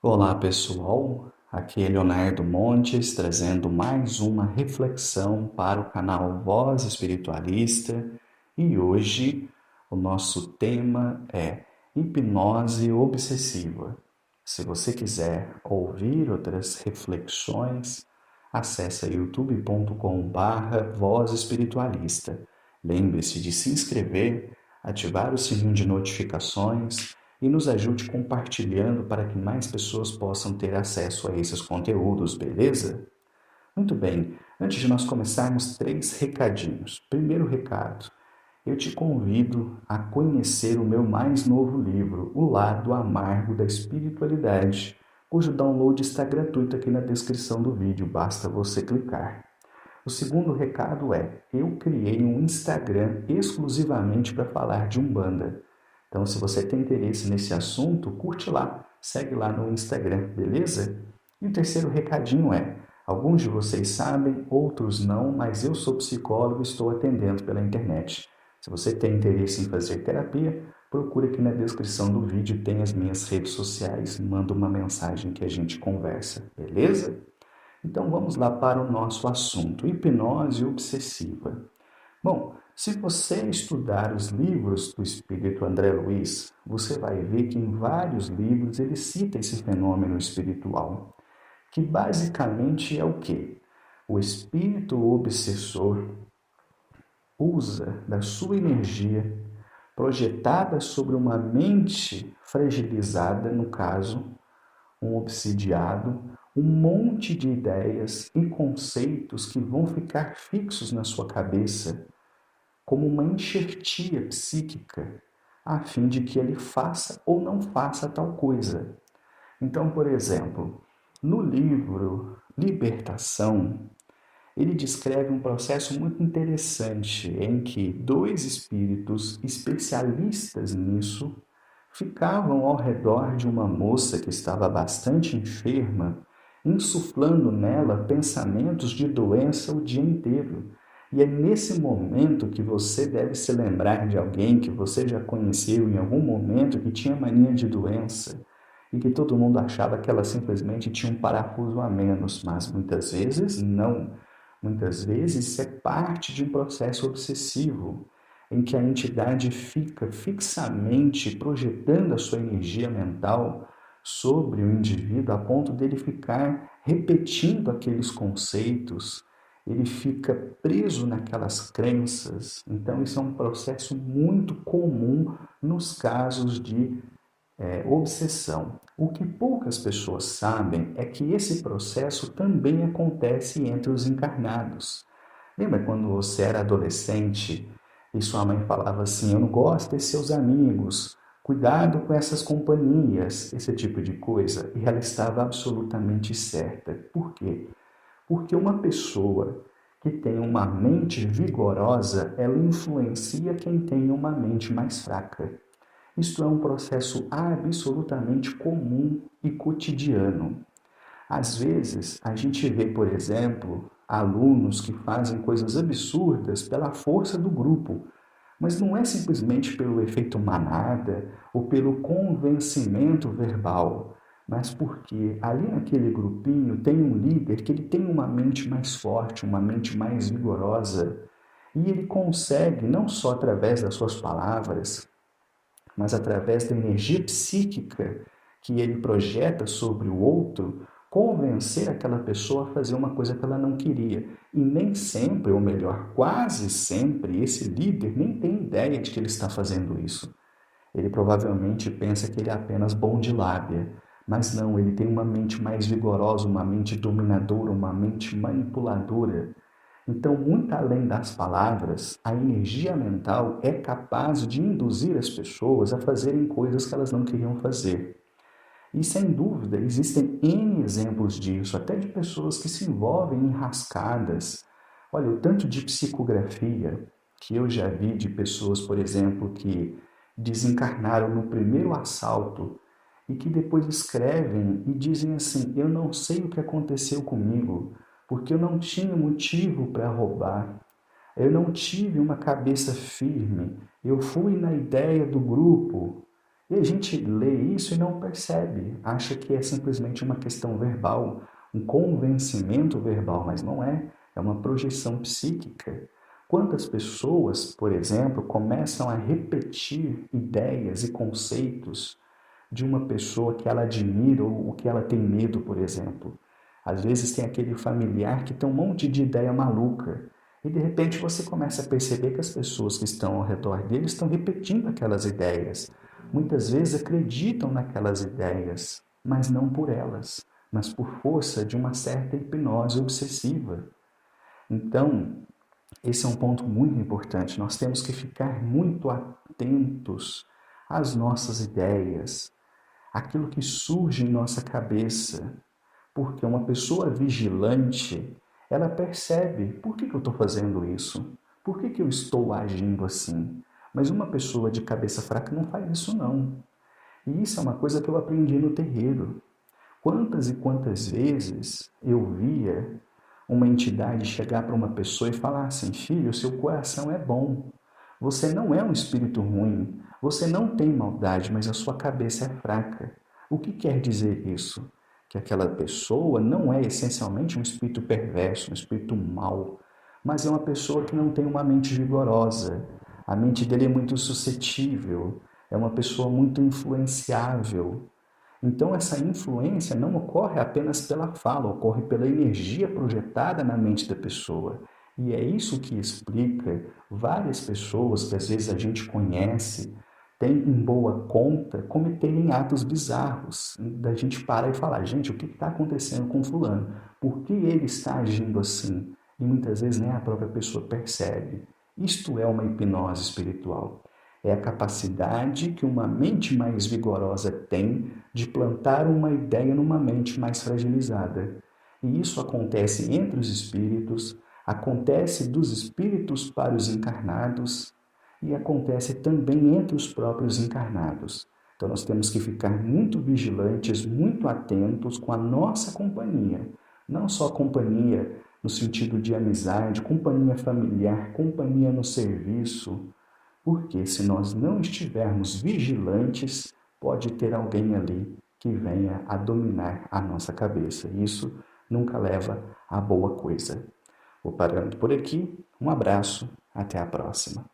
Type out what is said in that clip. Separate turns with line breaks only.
Olá pessoal, aqui é Leonardo Montes trazendo mais uma reflexão para o canal Voz Espiritualista e hoje o nosso tema é hipnose obsessiva. Se você quiser ouvir outras reflexões, acesse youtube.com/Voz Espiritualista. Lembre-se de se inscrever, ativar o sininho de notificações e nos ajude compartilhando para que mais pessoas possam ter acesso a esses conteúdos, beleza? Muito bem, antes de nós começarmos, 3 recadinhos. Primeiro recado, eu te convido a conhecer o meu mais novo livro, O Lado Amargo da Espiritualidade, cujo download está gratuito aqui na descrição do vídeo, basta você clicar. O segundo recado é: eu criei um Instagram exclusivamente para falar de Umbanda. Então, se você tem interesse nesse assunto, curte lá, segue lá no Instagram, beleza? E o terceiro recadinho é: alguns de vocês sabem, outros não, mas eu sou psicólogo e estou atendendo pela internet. Se você tem interesse em fazer terapia, procure aqui na descrição do vídeo, tem as minhas redes sociais, manda uma mensagem que a gente conversa, beleza? Então vamos lá para o nosso assunto, hipnose obsessiva. Bom, se você estudar os livros do espírito André Luiz, você vai ver que em vários livros ele cita esse fenômeno espiritual, que basicamente é o quê? O espírito obsessor usa da sua energia projetada sobre uma mente fragilizada, no caso, um obsidiado, um monte de ideias e conceitos que vão ficar fixos na sua cabeça como uma enxertia psíquica, a fim de que ele faça ou não faça tal coisa. Então, por exemplo, no livro Libertação, ele descreve um processo muito interessante em que 2 espíritos especialistas nisso ficavam ao redor de uma moça que estava bastante enferma, insuflando nela pensamentos de doença o dia inteiro. E é nesse momento que você deve se lembrar de alguém que você já conheceu em algum momento que tinha mania de doença e que todo mundo achava que ela simplesmente tinha um parafuso a menos, mas muitas vezes não. Muitas vezes isso é parte de um processo obsessivo, em que a entidade fica fixamente projetando a sua energia mental sobre o indivíduo a ponto dele ficar repetindo aqueles conceitos, ele fica preso naquelas crenças. Então, isso é um processo muito comum nos casos de obsessão. O que poucas pessoas sabem é que esse processo também acontece entre os encarnados. Lembra quando você era adolescente e sua mãe falava assim: eu não gosto de seus amigos, cuidado com essas companhias, esse tipo de coisa? E ela estava absolutamente certa. Por quê? Porque uma pessoa que tem uma mente vigorosa, ela influencia quem tem uma mente mais fraca. Isto é um processo absolutamente comum e cotidiano. Às vezes, a gente vê, por exemplo, alunos que fazem coisas absurdas pela força do grupo, mas não é simplesmente pelo efeito manada ou pelo convencimento verbal, mas porque ali naquele grupinho tem um líder que ele tem uma mente mais forte, uma mente mais vigorosa, e ele consegue, não só através das suas palavras, mas através da energia psíquica que ele projeta sobre o outro, convencer aquela pessoa a fazer uma coisa que ela não queria. E nem sempre, ou melhor, quase sempre, esse líder nem tem ideia de que ele está fazendo isso. Ele provavelmente pensa que ele é apenas bom de lábia, mas não, ele tem uma mente mais vigorosa, uma mente dominadora, uma mente manipuladora. Então, muito além das palavras, a energia mental é capaz de induzir as pessoas a fazerem coisas que elas não queriam fazer. E sem dúvida, existem N exemplos disso, até de pessoas que se envolvem em rascadas. Olha, o tanto de psicografia que eu já vi de pessoas, por exemplo, que desencarnaram no primeiro assalto e que depois escrevem e dizem assim: eu não sei o que aconteceu comigo, porque eu não tinha motivo para roubar. Eu não tive uma cabeça firme. Eu fui na ideia do grupo. E a gente lê isso e não percebe, acha que é simplesmente uma questão verbal, um convencimento verbal, mas não é, é uma projeção psíquica. Quantas pessoas, por exemplo, começam a repetir ideias e conceitos de uma pessoa que ela admira ou o que ela tem medo, por exemplo? Às vezes tem aquele familiar que tem um monte de ideia maluca e de repente você começa a perceber que as pessoas que estão ao redor dele estão repetindo aquelas ideias. Muitas vezes acreditam naquelas ideias, mas não por elas, mas por força de uma certa hipnose obsessiva. Então, esse é um ponto muito importante. Nós temos que ficar muito atentos às nossas ideias, aquilo que surge em nossa cabeça, porque uma pessoa vigilante, ela percebe, por que eu estou fazendo isso? Por que eu estou agindo assim? Mas uma pessoa de cabeça fraca não faz isso não. E isso é uma coisa que eu aprendi no terreiro. Quantas e quantas vezes eu via uma entidade chegar para uma pessoa e falar assim: filho, seu coração é bom. Você não é um espírito ruim. Você não tem maldade, mas a sua cabeça é fraca. O que quer dizer isso? Que aquela pessoa não é essencialmente um espírito perverso, um espírito mau, mas é uma pessoa que não tem uma mente vigorosa. A mente dele é muito suscetível, é uma pessoa muito influenciável. Então, essa influência não ocorre apenas pela fala, ocorre pela energia projetada na mente da pessoa. E é isso que explica várias pessoas que às vezes a gente conhece, tem em boa conta, cometerem atos bizarros. Da gente parar e falar: gente, o que está acontecendo com fulano? Por que ele está agindo assim? E muitas vezes nem a própria pessoa percebe. Isto é uma hipnose espiritual. É a capacidade que uma mente mais vigorosa tem de plantar uma ideia numa mente mais fragilizada. E isso acontece entre os espíritos, acontece dos espíritos para os encarnados e acontece também entre os próprios encarnados. Então nós temos que ficar muito vigilantes, muito atentos com a nossa companhia. Não só companhia no sentido de amizade, companhia familiar, companhia no serviço, porque se nós não estivermos vigilantes, pode ter alguém ali que venha a dominar a nossa cabeça. Isso nunca leva a boa coisa. Vou parando por aqui. Um abraço. Até a próxima.